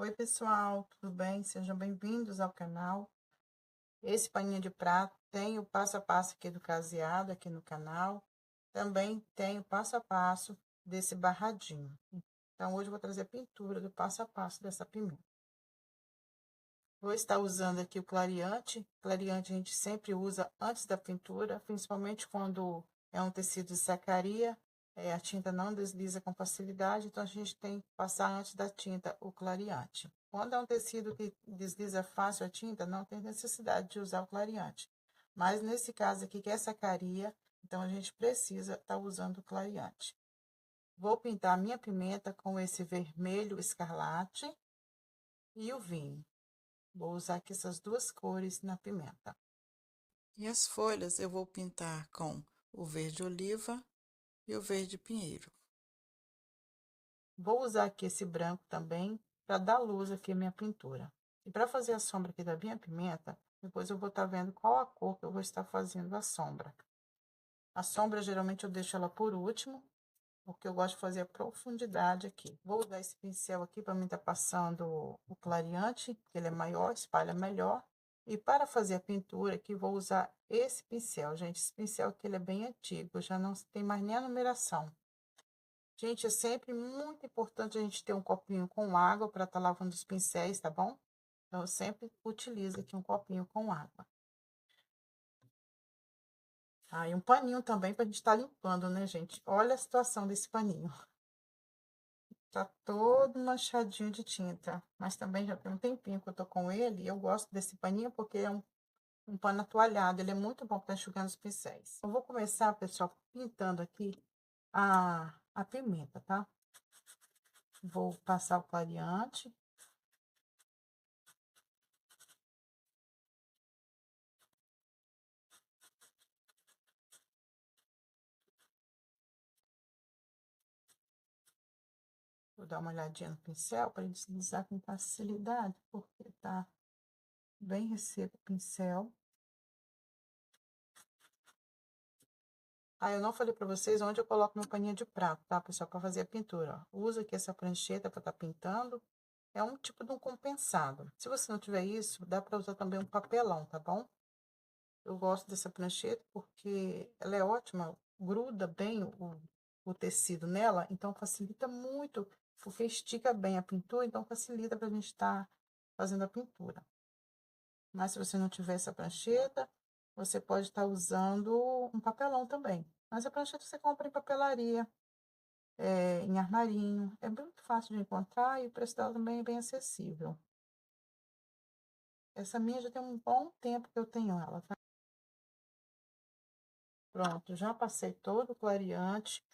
Oi, pessoal, tudo bem? Sejam bem-vindos ao canal. Esse paninho de prato tem o passo a passo aqui do caseado aqui no canal. Também tem o passo a passo desse barradinho. Então, hoje eu vou trazer a pintura do passo a passo dessa pimenta. Vou estar usando aqui o clareante. Clareante a gente sempre usa antes da pintura, principalmente quando é um tecido de sacaria. A tinta não desliza com facilidade, então a gente tem que passar antes da tinta o clareante. Quando é um tecido que desliza fácil a tinta, não tem necessidade de usar o clareante. Mas nesse caso aqui, que é sacaria, então a gente precisa estar usando o clareante. Vou pintar a minha pimenta com esse vermelho escarlate e o vinho. Vou usar aqui essas duas cores na pimenta. E as folhas eu vou pintar com o verde oliva e o verde pinheiro. Vou usar aqui esse branco também para dar luz aqui à minha pintura. E para fazer a sombra aqui da minha pimenta, depois eu vou estar vendo qual a cor que eu vou estar fazendo a sombra. A sombra geralmente eu deixo ela por último, porque eu gosto de fazer a profundidade aqui. Vou usar esse pincel aqui para mim estar passando o clareante, que ele é maior, espalha melhor. E para fazer a pintura aqui, vou usar esse pincel, gente. Esse pincel aqui ele é bem antigo, já não tem mais nem a numeração. Gente, é sempre muito importante a gente ter um copinho com água para estar lavando os pincéis, tá bom? Então, eu sempre utilizo aqui um copinho com água. Ah, e um paninho também para a gente estar limpando, né, gente? Olha a situação desse paninho. Tá todo manchadinho de tinta, mas também já tem um tempinho que eu tô com ele, e eu gosto desse paninho porque é um pano atualhado, ele é muito bom para enxugando os pincéis. Eu vou começar, pessoal, pintando aqui a pimenta, tá? Vou passar o clareante. Vou dar uma olhadinha no pincel para deslizar com facilidade, porque tá bem resseco o pincel. Ah, eu não falei para vocês onde eu coloco meu paninho de prato, tá, pessoal? Para fazer a pintura, ó. Usa aqui essa prancheta para estar pintando. É um tipo de um compensado. Se você não tiver isso, dá para usar também um papelão, tá bom? Eu gosto dessa prancheta porque ela é ótima, gruda bem o tecido nela, então facilita muito, porque estica bem a pintura, então facilita para a gente estar fazendo a pintura. Mas se você não tiver essa prancheta, você pode estar usando um papelão também. Mas a prancheta você compra em papelaria, em armarinho. É muito fácil de encontrar e o preço dela também é bem acessível. Essa minha já tem um bom tempo que eu tenho ela, tá? Pronto, já passei todo o clareante.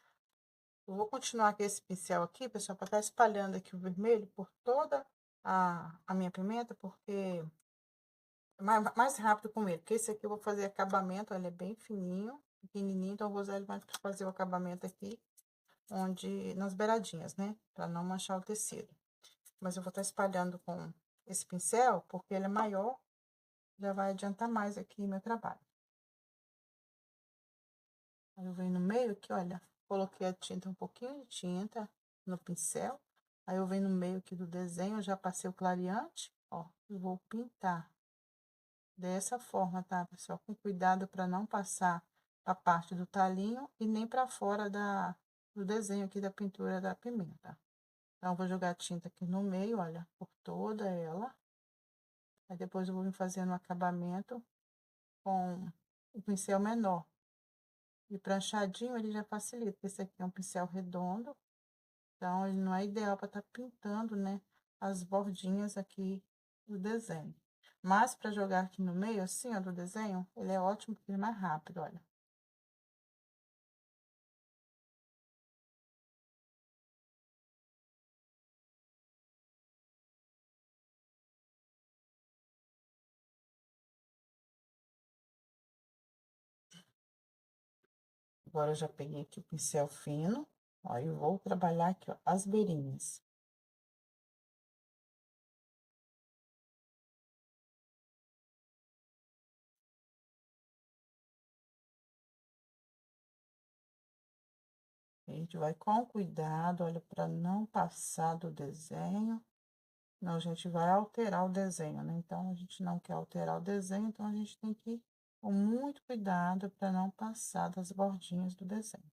Eu vou continuar com esse pincel aqui, pessoal, para estar espalhando aqui o vermelho por toda a minha pimenta, porque mais rápido com ele, porque esse aqui eu vou fazer acabamento, ele é bem fininho, pequenininho, então eu vou usar ele mais para fazer o acabamento aqui, nas beiradinhas, né, para não manchar o tecido. Mas eu vou estar espalhando com esse pincel, porque ele é maior, já vai adiantar mais aqui meu trabalho. Aí eu venho no meio aqui, olha, coloquei a tinta, um pouquinho de tinta no pincel, aí eu venho no meio aqui do desenho, já passei o clareante, ó, e vou pintar dessa forma, tá, pessoal? Com cuidado para não passar a parte do talinho e nem para fora do desenho aqui da pintura da pimenta. Então, vou jogar tinta aqui no meio, olha, por toda ela. Aí depois eu vou vir fazendo o acabamento com o pincel menor. E pranchadinho ele já facilita, esse aqui é um pincel redondo, então ele não é ideal para estar pintando, né, as bordinhas aqui do desenho. Mas para jogar aqui no meio, assim, ó, do desenho, ele é ótimo porque ele é mais rápido, olha. Agora eu já peguei aqui o pincel fino, ó, e vou trabalhar aqui, ó, as beirinhas. A gente vai com cuidado, olha, para não passar do desenho. Não, a gente vai alterar o desenho, né? Então, a gente não quer alterar o desenho, então a gente tem que ir com muito cuidado para não passar das bordinhas do desenho.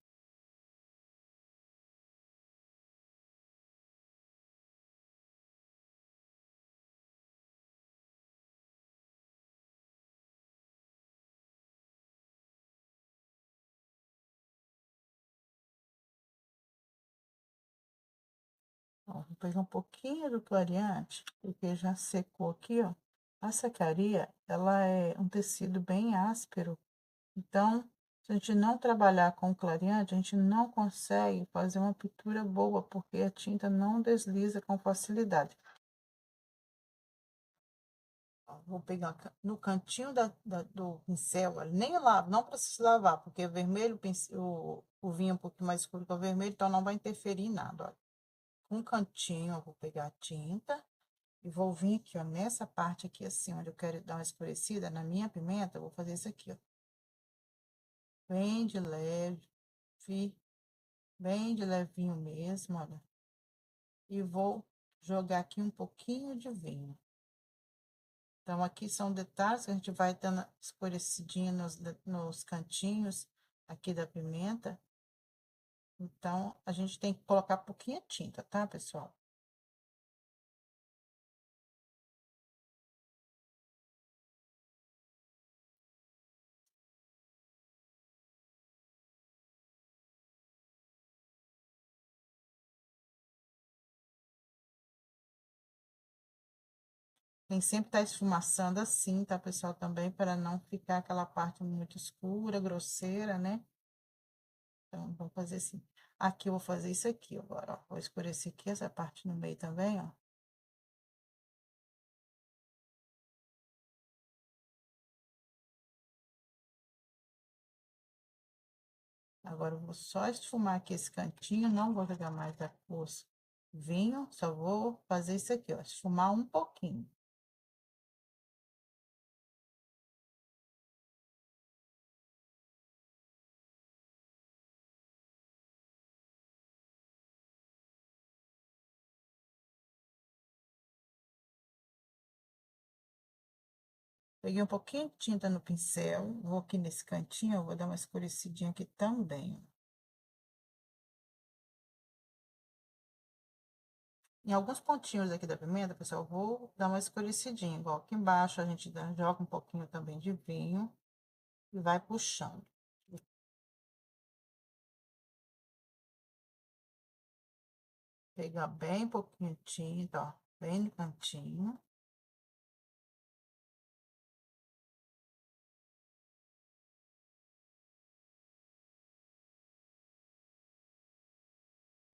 Ó, vou pegar um pouquinho do clareante, porque já secou aqui, ó. A sacaria, ela é um tecido bem áspero, então, se a gente não trabalhar com clareante, a gente não consegue fazer uma pintura boa, porque a tinta não desliza com facilidade. Ó, vou pegar no cantinho do pincel, olha, nem lavo, não precisa lavar, porque vermelho, o vinho é um pouquinho mais escuro que o vermelho, então não vai interferir em nada, olha. Um cantinho, eu vou pegar a tinta e vou vir aqui, ó, nessa parte aqui, assim, onde eu quero dar uma escurecida, na minha pimenta, eu vou fazer isso aqui, ó. Bem de leve, bem de levinho mesmo, olha. E vou jogar aqui um pouquinho de vinho. Então, aqui são detalhes que a gente vai dando escurecidinha nos cantinhos aqui da pimenta. Então, a gente tem que colocar pouquinha tinta, tá, pessoal? Tem sempre estar esfumaçando assim, tá, pessoal? Também para não ficar aquela parte muito escura, grosseira, né? Então, vamos fazer assim. Aqui eu vou fazer isso aqui agora, ó. Vou escurecer aqui essa parte no meio também, ó. Agora eu vou só esfumar aqui esse cantinho, não vou jogar mais da cor vinho, só vou fazer isso aqui, ó, esfumar um pouquinho. Peguei um pouquinho de tinta no pincel, vou aqui nesse cantinho, eu vou dar uma escurecidinha aqui também. Em alguns pontinhos aqui da pimenta, pessoal, eu vou dar uma escurecidinha, igual aqui embaixo, a gente joga um pouquinho também de vinho e vai puxando. Pegar bem pouquinho de tinta, ó, bem no cantinho.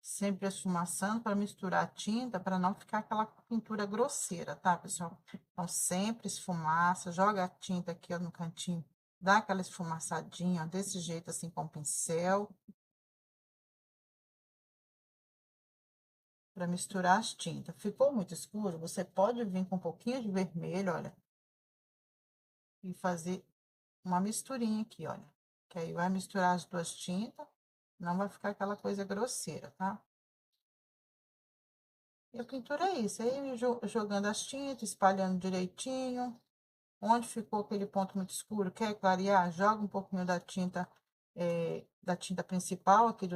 Sempre esfumaçando para misturar a tinta, para não ficar aquela pintura grosseira, tá, pessoal? Então, sempre esfumaça, joga a tinta aqui, ó, no cantinho, dá aquela esfumaçadinha, ó, desse jeito, assim, com o pincel, para misturar as tintas. Ficou muito escuro? Você pode vir com um pouquinho de vermelho, olha, e fazer uma misturinha aqui, olha. Que aí vai misturar as duas tintas, não vai ficar aquela coisa grosseira, tá? E a pintura é isso, aí jogando as tintas, espalhando direitinho. Onde ficou aquele ponto muito escuro, quer clarear? Joga um pouquinho da tinta principal aqui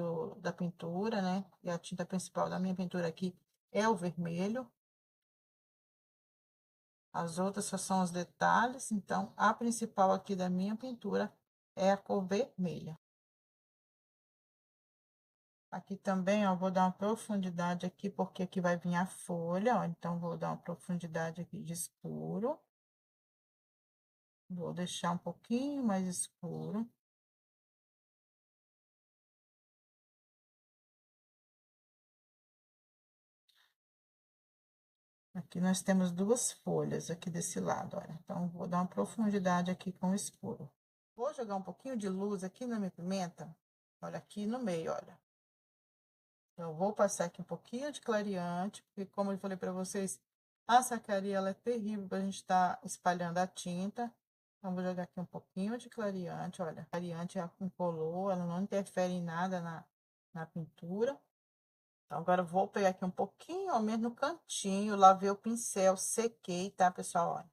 da pintura, né? E a tinta principal da minha pintura aqui é o vermelho. As outras só são os detalhes, então a principal aqui da minha pintura é a cor vermelha. Aqui também, ó, vou dar uma profundidade aqui, porque aqui vai vir a folha, ó, então vou dar uma profundidade aqui de escuro. Vou deixar um pouquinho mais escuro. Aqui nós temos duas folhas aqui desse lado, olha. Então, vou dar uma profundidade aqui com o escuro. Vou jogar um pouquinho de luz aqui na minha pimenta, olha, aqui no meio, olha. Eu vou passar aqui um pouquinho de clareante, porque como eu falei para vocês, a sacaria, ela é terrível para a gente estar espalhando a tinta. Então, vou jogar aqui um pouquinho de clareante, olha. Clareante é incolor, ela não interfere em nada na pintura. Então, agora eu vou pegar aqui um pouquinho, ao menos no cantinho, lavei o pincel, sequei, tá, pessoal? Olha,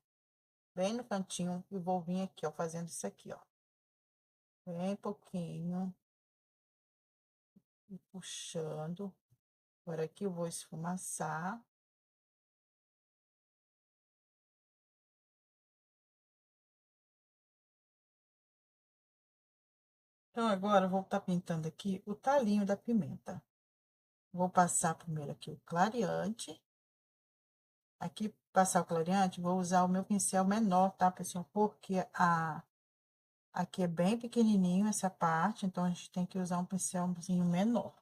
bem no cantinho, e vou vir aqui, ó, fazendo isso aqui, ó. Bem pouquinho. E puxando. Agora aqui eu vou esfumaçar. Então, agora eu vou estar pintando aqui o talinho da pimenta. Vou passar primeiro aqui o clareante. Aqui, passar o clareante, vou usar o meu pincel menor, tá, pessoal? Porque aqui é bem pequenininho essa parte, então a gente tem que usar um pincelzinho menor.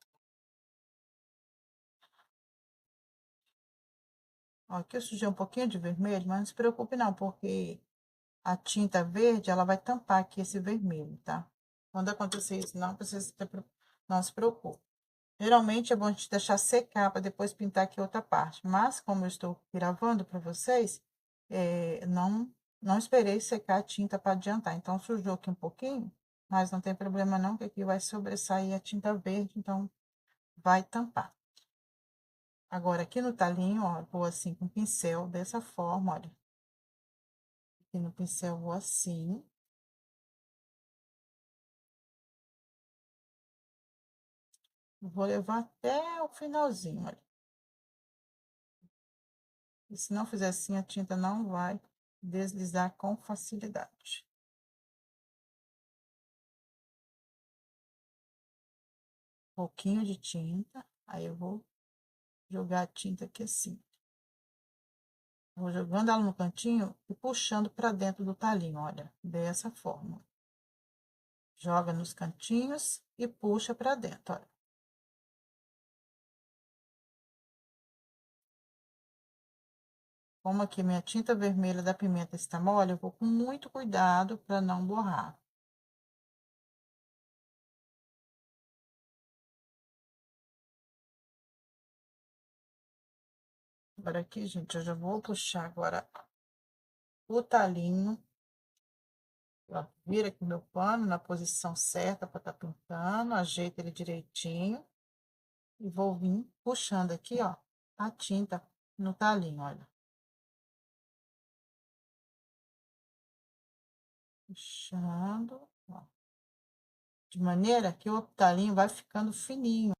Ó, aqui eu sujei um pouquinho de vermelho, mas não se preocupe não, porque a tinta verde, ela vai tampar aqui esse vermelho, tá? Quando acontecer isso, não se preocupe. Geralmente é bom a gente deixar secar para depois pintar aqui outra parte. Mas, como eu estou gravando para vocês, não esperei secar a tinta para adiantar. Então, sujou aqui um pouquinho, mas não tem problema não, que aqui vai sobressair a tinta verde, então vai tampar. Agora, aqui no talinho, ó, vou assim com o pincel, dessa forma, olha. Aqui no pincel, vou assim. Vou levar até o finalzinho, olha. E se não fizer assim, a tinta não vai deslizar com facilidade. Pouquinho de tinta, aí eu vou jogar a tinta aqui assim. Vou jogando ela no cantinho e puxando para dentro do talinho, olha, dessa forma. Joga nos cantinhos e puxa para dentro, olha. Como aqui minha tinta vermelha da pimenta está mole, eu vou com muito cuidado para não borrar. Agora aqui, gente, eu já vou puxar agora o talinho. Ó, vira aqui meu pano na posição certa para estar pintando, ajeita ele direitinho. E vou vir puxando aqui, ó, a tinta no talinho, olha. Puxando, ó. De maneira que o talinho vai ficando fininho.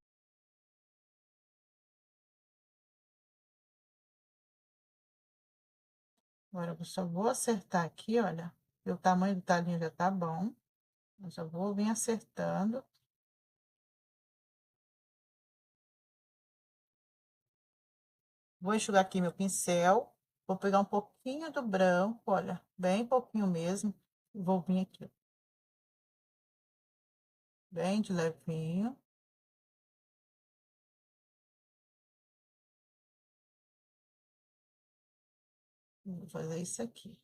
Agora, eu só vou acertar aqui, olha. O tamanho do talinho já tá bom. Eu só vou vir acertando. Vou enxugar aqui meu pincel. Vou pegar um pouquinho do branco, olha, bem pouquinho mesmo. E vou vir aqui, ó, bem de levinho. Vou fazer isso aqui.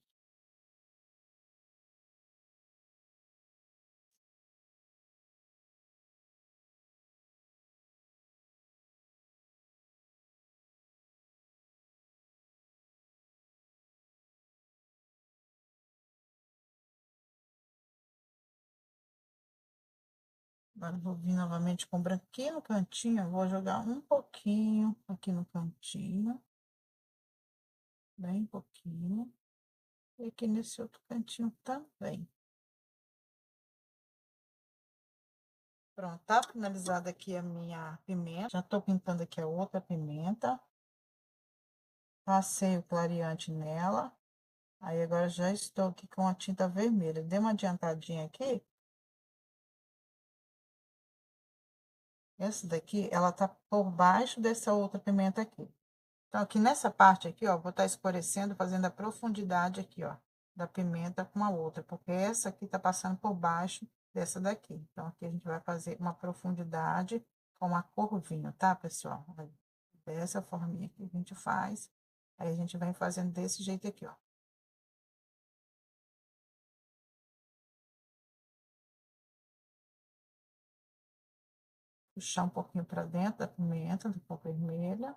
Agora, vou vir novamente com branquinho no cantinho. Vou jogar um pouquinho aqui no cantinho. Bem pouquinho. E aqui nesse outro cantinho também. Pronto, tá finalizada aqui a minha pimenta. Já tô pintando aqui a outra pimenta. Passei o clareante nela. Aí, agora já estou aqui com a tinta vermelha. Dei uma adiantadinha aqui. Essa daqui, ela tá por baixo dessa outra pimenta aqui. Então, aqui nessa parte aqui, ó, vou estar escurecendo, fazendo a profundidade aqui, ó, da pimenta com a outra, porque essa aqui tá passando por baixo dessa daqui. Então, aqui a gente vai fazer uma profundidade com uma curvinha, tá, pessoal? Dessa forminha que a gente faz. Aí, a gente vem fazendo desse jeito aqui, ó. Puxar um pouquinho para dentro da pimenta, da cor vermelha.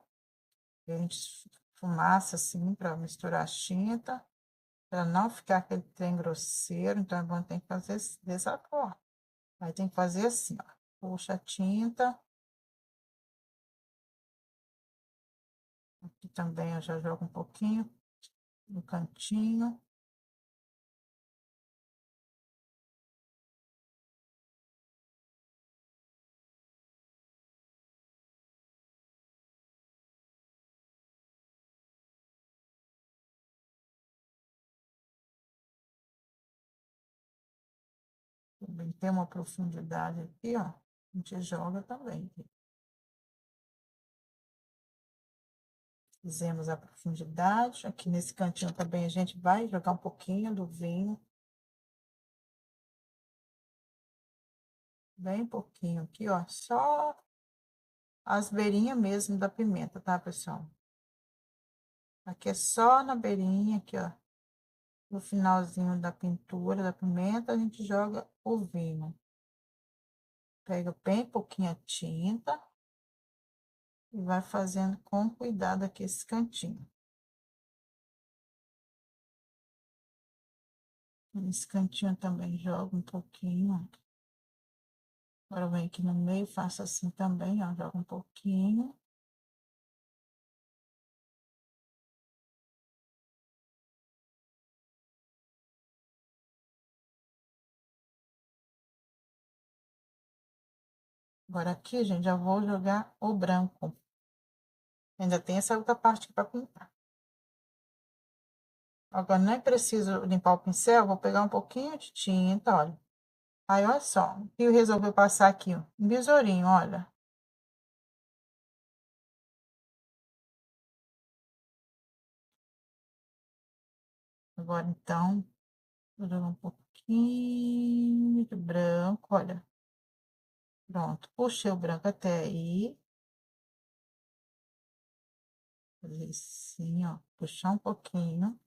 E a gente fumaça assim, para misturar a tinta. Para não ficar aquele trem grosseiro, então é bom ter que fazer dessa forma. Aí tem que fazer assim, ó. Puxa a tinta. também eu já jogo um pouquinho no cantinho. Também tem uma profundidade aqui, ó. A gente joga também. Fizemos a profundidade. Aqui nesse cantinho também a gente vai jogar um pouquinho do vinho. Bem pouquinho aqui, ó. Só as beirinhas mesmo da pimenta, tá, pessoal? Aqui é só na beirinha, aqui, ó. No finalzinho da pintura da pimenta, a gente joga o vinho. Pega bem pouquinha tinta e vai fazendo com cuidado aqui esse cantinho. Nesse cantinho também joga um pouquinho, ó. Agora vem aqui no meio, faço assim também, ó, joga um pouquinho. Agora aqui, gente, já vou jogar o branco. Ainda tem essa outra parte aqui para pintar. Agora, não é preciso limpar o pincel, vou pegar um pouquinho de tinta, olha. Aí, olha só, o que eu resolvi passar aqui, ó, um besourinho, olha. Agora, então, vou jogar um pouquinho de branco, olha. Pronto, puxei o branco até aí. Fazer assim, ó, puxar um pouquinho.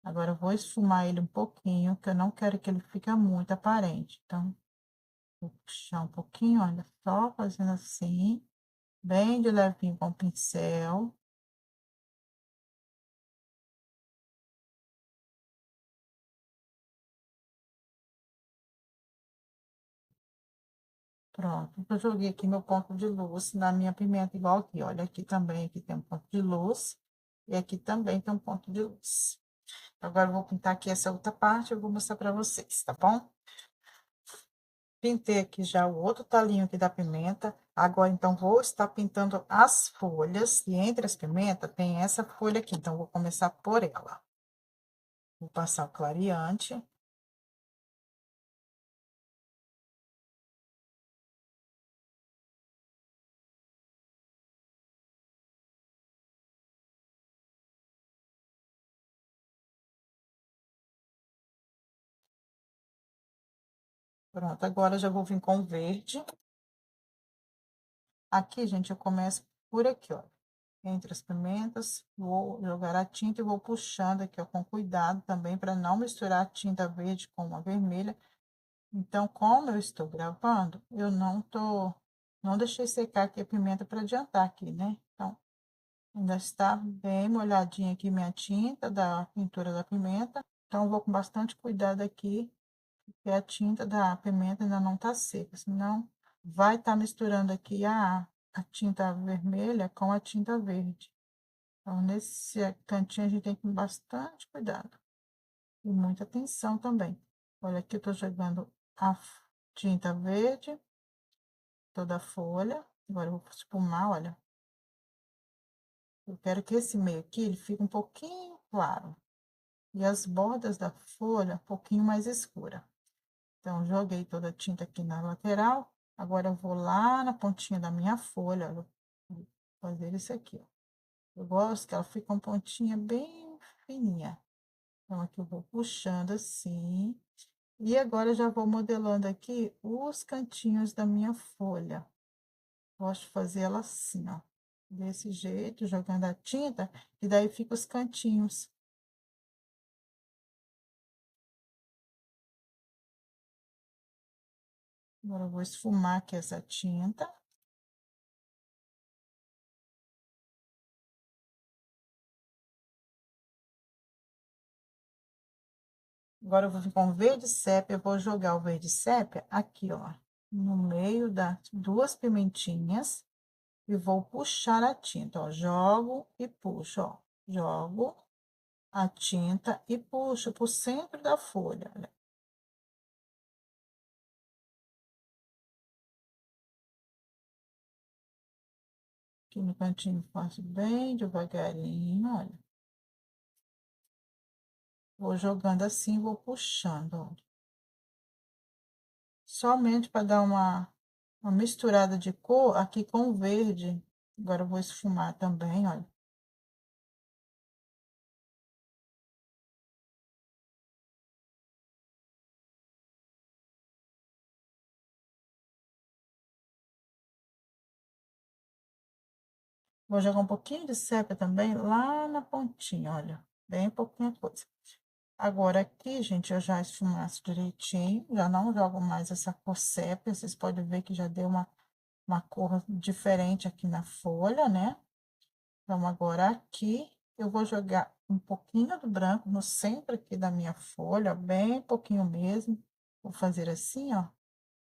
Agora, eu vou esfumar ele um pouquinho, que eu não quero que ele fique muito aparente. Então, vou puxar um pouquinho, olha, só fazendo assim, bem de levinho com o pincel. Pronto, eu joguei aqui meu ponto de luz na minha pimenta, igual aqui, olha, aqui também, aqui tem um ponto de luz, e aqui também tem um ponto de luz. Agora, eu vou pintar aqui essa outra parte, eu vou mostrar pra vocês, tá bom? Pintei aqui já o outro talinho aqui da pimenta, agora, então, vou estar pintando as folhas, e entre as pimentas tem essa folha aqui, então, vou começar por ela. Vou passar o clareante. Pronto, agora já vou vir com o verde. Aqui, gente, eu começo por aqui, ó. Entre as pimentas, vou jogar a tinta e vou puxando aqui, ó, com cuidado também, para não misturar a tinta verde com a vermelha. Então, como eu estou gravando, eu não deixei secar aqui a pimenta para adiantar aqui, né? Então, ainda está bem molhadinha aqui minha tinta da pintura da pimenta. Então, eu vou com bastante cuidado aqui, porque a tinta da pimenta ainda não tá seca, senão vai estar misturando aqui a tinta vermelha com a tinta verde. Então, nesse cantinho a gente tem que ter bastante cuidado e muita atenção também. Olha, aqui eu tô jogando a tinta verde, toda a folha. Agora eu vou espumar, olha. Eu quero que esse meio aqui, ele fique um pouquinho claro. E as bordas da folha, um pouquinho mais escura. Então, joguei toda a tinta aqui na lateral. Agora, eu vou lá na pontinha da minha folha, olha. Vou fazer isso aqui, ó. Eu gosto que ela fique com pontinha bem fininha. Então, aqui eu vou puxando assim. E agora, eu já vou modelando aqui os cantinhos da minha folha. Gosto de fazer ela assim, ó. Desse jeito, jogando a tinta, e daí fica os cantinhos. Agora, eu vou esfumar aqui essa tinta. Agora, eu vou vir com verde sépia, eu vou jogar o verde sépia aqui, ó, no meio das duas pimentinhas, e vou puxar a tinta, ó. Jogo e puxo, ó. Jogo a tinta e puxo pro centro da folha, olha. Aqui no cantinho faço bem devagarinho, olha. Vou jogando assim, vou puxando, ó. Somente para dar uma misturada de cor aqui com o verde. Agora eu vou esfumar também, olha. Vou jogar um pouquinho de sépia também lá na pontinha, olha. Bem pouquinha coisa. Agora aqui, gente, eu já esfumaço direitinho. Já não jogo mais essa cor sépia. Vocês podem ver que já deu uma cor diferente aqui na folha, né? Então, agora aqui, eu vou jogar um pouquinho do branco no centro aqui da minha folha, bem pouquinho mesmo. Vou fazer assim, ó,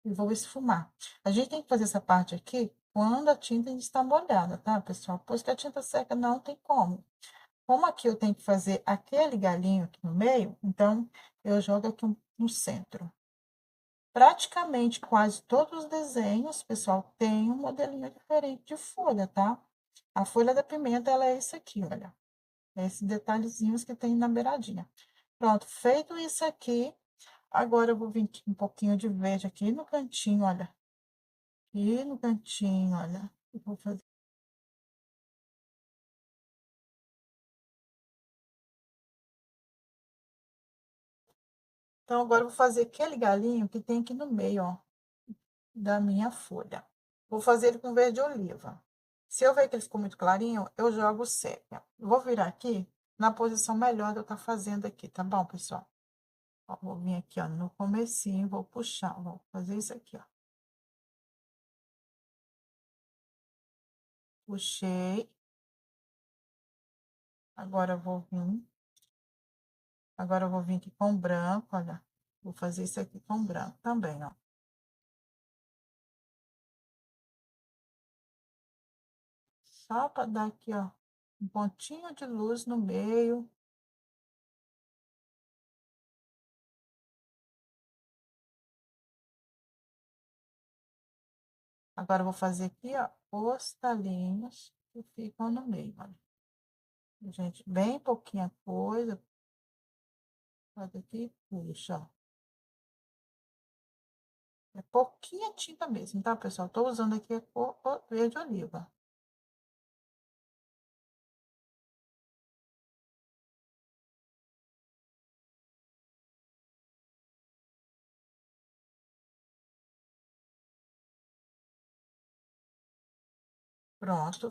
e vou esfumar. A gente tem que fazer essa parte aqui quando a tinta ainda está molhada, tá, pessoal? Pois que a tinta seca não tem como. Como aqui eu tenho que fazer aquele galinho aqui no meio, então eu jogo aqui no centro. Praticamente quase todos os desenhos, pessoal, tem um modelinho diferente de folha, tá? A folha da pimenta, ela é isso aqui, olha. É esses detalhezinhos que tem na beiradinha. Pronto, feito isso aqui, agora eu vou vir aqui um pouquinho de verde aqui no cantinho, olha. Aqui no cantinho, olha. Eu vou fazer. Então, agora eu vou fazer aquele galinho que tem aqui no meio, ó, da minha folha. Vou fazer ele com verde oliva. Se eu ver que ele ficou muito clarinho, eu jogo sépia. Vou virar aqui na posição melhor de eu estar fazendo aqui, tá bom, pessoal? Ó, vou vir aqui, ó, no comecinho, vou puxar, vou fazer isso aqui, ó. Puxei. Agora eu vou vir. Agora eu vou vir aqui com branco, olha. Vou fazer isso aqui com branco também, ó. Só para dar aqui, ó, um pontinho de luz no meio. Agora eu vou fazer aqui, ó, os talinhos que ficam no meio, olha. Gente, bem pouquinha coisa. Faz aqui, puxa, ó. É pouquinha tinta mesmo, tá, pessoal? Tô usando aqui a cor verde oliva. Pronto.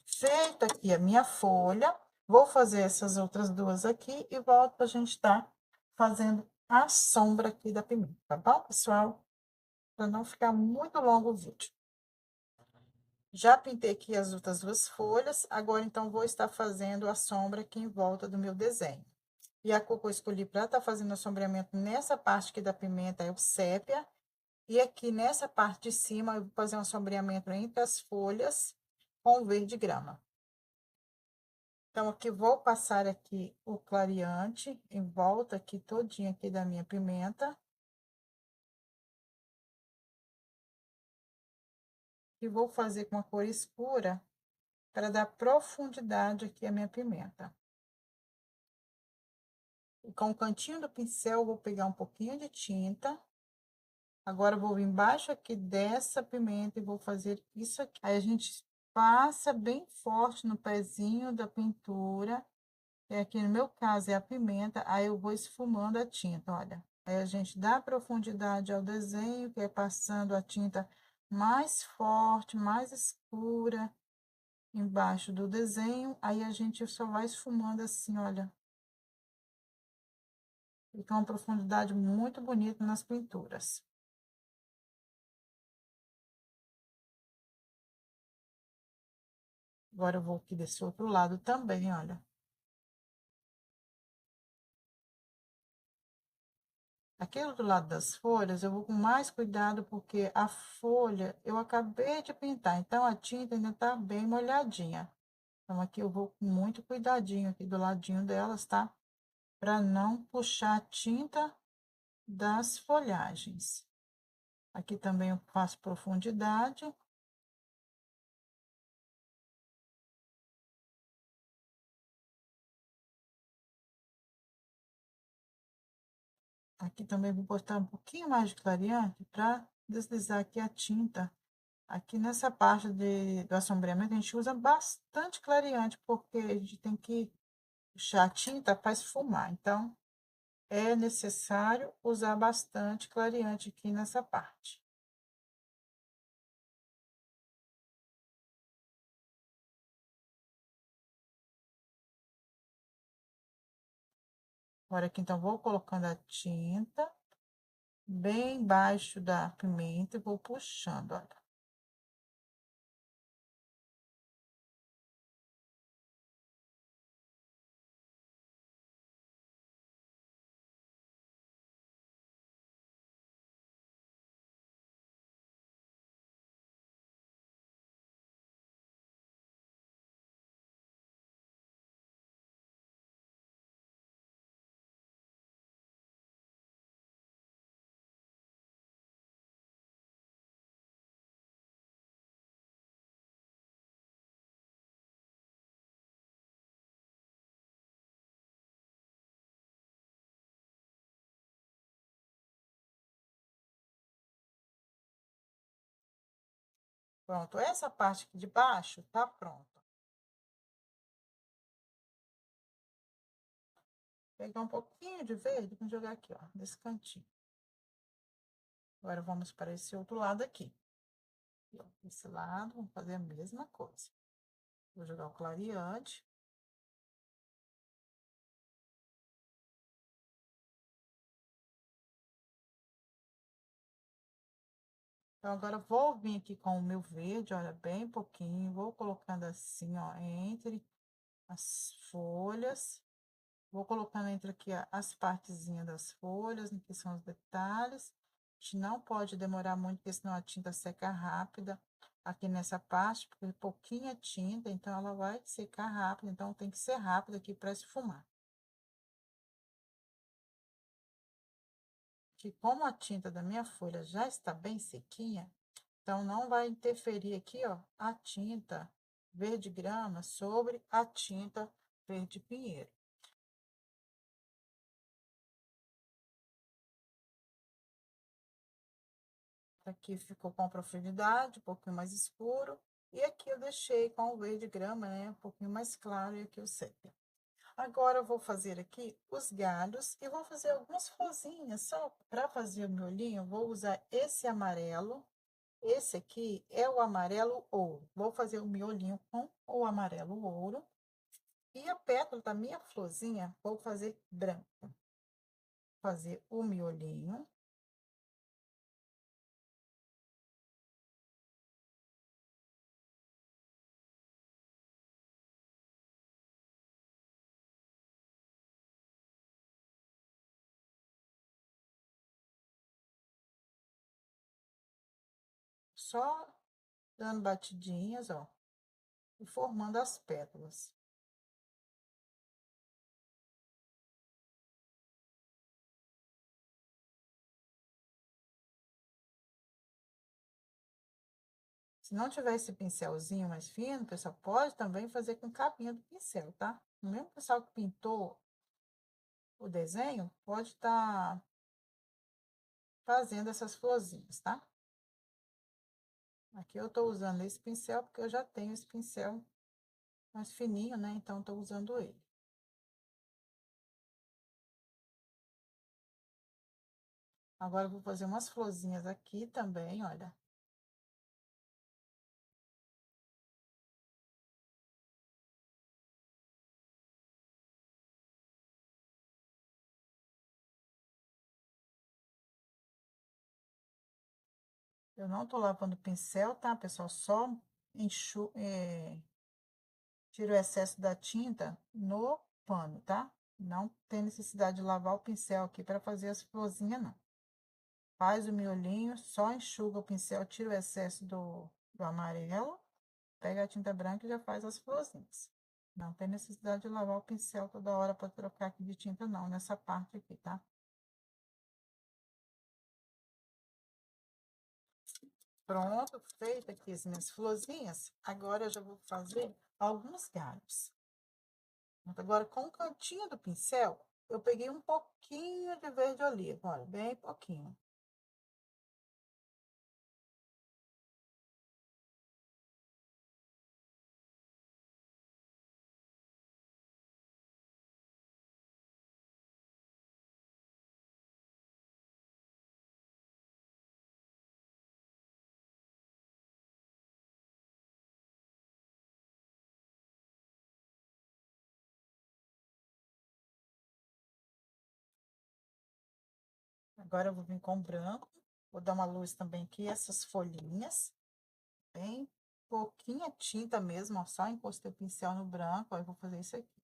Feita aqui a minha folha, vou fazer essas outras duas aqui e volto pra gente estar fazendo a sombra aqui da pimenta, tá bom, pessoal? Para não ficar muito longo o vídeo. Já pintei aqui as outras duas folhas, agora então vou estar fazendo a sombra aqui em volta do meu desenho. E a cor que eu escolhi para estar fazendo o sombreamento nessa parte aqui da pimenta é o sépia. E aqui nessa parte de cima eu vou fazer um sombreamento entre as folhas com o verde grama. Então, aqui vou passar aqui o clareante em volta aqui todinho aqui da minha pimenta. E vou fazer com a cor escura para dar profundidade aqui à minha pimenta. E com o cantinho do pincel, eu vou pegar um pouquinho de tinta. Agora, eu vou embaixo aqui dessa pimenta e vou fazer isso aqui. Aí, a gente passa bem forte no pezinho da pintura. É aqui no meu caso, é a pimenta. Aí, eu vou esfumando a tinta, olha. Aí, a gente dá profundidade ao desenho, que é passando a tinta mais forte, mais escura embaixo do desenho. Aí, a gente só vai esfumando assim, olha. Fica uma profundidade muito bonita nas pinturas. Agora, eu vou aqui desse outro lado também, olha. Aqui do lado das folhas, eu vou com mais cuidado, porque a folha eu acabei de pintar, então a tinta ainda tá bem molhadinha. Então, aqui eu vou com muito cuidadinho aqui do ladinho delas, tá? Para não puxar a tinta das folhagens. Aqui também eu faço profundidade. Aqui também vou botar um pouquinho mais de clareante para deslizar aqui a tinta. Aqui nessa parte do assombreamento, a gente usa bastante clareante, porque a gente tem que puxar a tinta para esfumar. Então, é necessário usar bastante clareante aqui nessa parte. Agora aqui, então, vou colocando a tinta bem embaixo da pimenta e vou puxando, olha. Pronto, essa parte aqui de baixo tá pronta. Pegar um pouquinho de verde e jogar aqui, ó, nesse cantinho. Agora, vamos para esse outro lado aqui. Esse lado, vamos fazer a mesma coisa. Vou jogar o clareante. Então, agora vou vir aqui com o meu verde, olha, bem pouquinho. Vou colocando assim, ó, entre as folhas. Vou colocando entre aqui as partezinhas das folhas, que são os detalhes. A gente não pode demorar muito, porque senão a tinta seca rápida aqui nessa parte, porque é pouquinha tinta, então ela vai secar rápido, então tem que ser rápido aqui para esfumar. Que como a tinta da minha folha já está bem sequinha, então não vai interferir aqui, ó, a tinta verde grama sobre a tinta verde pinheiro. Aqui ficou com profundidade, um pouquinho mais escuro. E aqui eu deixei com o verde grama, né? Um pouquinho mais claro, e aqui o sépia. Agora eu vou fazer aqui os galhos e vou fazer algumas florzinhas. Só para fazer o miolinho, eu vou usar esse amarelo. Esse aqui é o amarelo ouro. Vou fazer o miolinho com o amarelo ouro. E a pétala da minha florzinha, vou fazer branco. Fazer o miolinho. Só dando batidinhas, ó, e formando as pétalas. Se não tiver esse pincelzinho mais fino, pessoal, pode também fazer com capinha do pincel, tá? O mesmo pessoal que pintou o desenho, pode estar fazendo essas florzinhas, tá? Aqui eu tô usando esse pincel, porque eu já tenho esse pincel mais fininho, né? Então, tô usando ele. Agora, eu vou fazer umas florzinhas aqui também, olha. Eu não tô lavando o pincel, tá, pessoal? Só tiro o excesso da tinta no pano, tá? Não tem necessidade de lavar o pincel aqui para fazer as florzinhas, não. Faz o miolinho, só enxuga o pincel, tira o excesso do amarelo, pega a tinta branca e já faz as florzinhas. Não tem necessidade de lavar o pincel toda hora para trocar aqui de tinta, não, nessa parte aqui, tá? Pronto, feita aqui as minhas florzinhas. Agora eu já vou fazer alguns galhos. Agora, com o cantinho do pincel, eu peguei um pouquinho de verde oliva, olha, bem pouquinho. Agora eu vou vir com branco, vou dar uma luz também aqui, essas folhinhas, bem pouquinha tinta mesmo, ó, só encostei o pincel no branco, aí eu vou fazer isso aqui.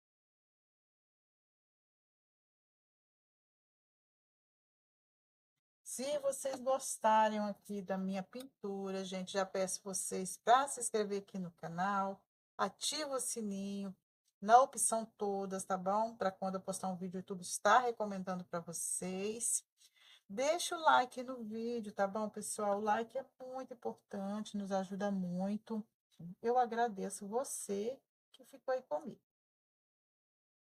Se vocês gostarem aqui da minha pintura, gente, já peço vocês para se inscrever aqui no canal, ativa o sininho, na opção todas, tá bom? Para quando eu postar um vídeo, o YouTube está recomendando para vocês. Deixa o like no vídeo, tá bom, pessoal? O like é muito importante, nos ajuda muito. Eu agradeço você que ficou aí comigo.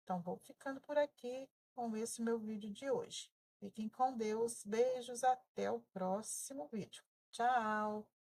Então, vou ficando por aqui com esse meu vídeo de hoje. Fiquem com Deus. Beijos. Até o próximo vídeo. Tchau!